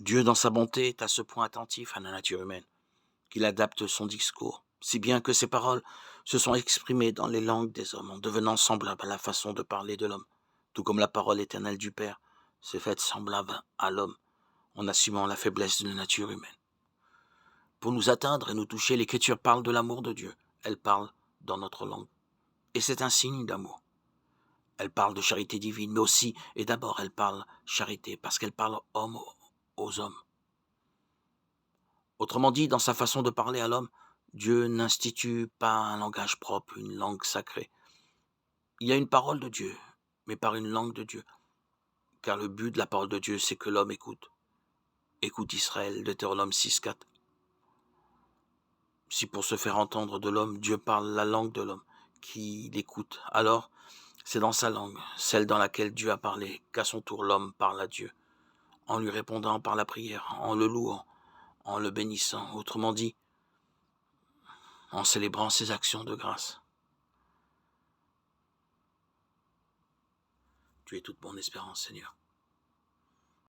Dieu, dans sa bonté, est à ce point attentif à la nature humaine qu'il adapte son discours, si bien que ses paroles se sont exprimées dans les langues des hommes, en devenant semblables à la façon de parler de l'homme, tout comme la parole éternelle du Père s'est faite semblable à l'homme, en assumant la faiblesse de la nature humaine. Pour nous atteindre et nous toucher, l'Écriture parle de l'amour de Dieu. Elle parle dans notre langue. Et c'est un signe d'amour. Elle parle de charité divine, mais aussi, et d'abord, elle parle charité, parce qu'elle parle homme aux hommes. Autrement dit, dans sa façon de parler à l'homme, Dieu n'institue pas un langage propre, une langue sacrée. Il y a une parole de Dieu, mais par une langue de Dieu. Car le but de la parole de Dieu, c'est que l'homme écoute. Écoute Israël, Deutéronome 6,4. Si pour se faire entendre de l'homme, Dieu parle la langue de l'homme, qui l'écoute, alors c'est dans sa langue, celle dans laquelle Dieu a parlé, qu'à son tour l'homme parle à Dieu, en lui répondant par la prière, en le louant, en le bénissant, autrement dit, en célébrant ses actions de grâce. Tu es toute mon espérance, Seigneur.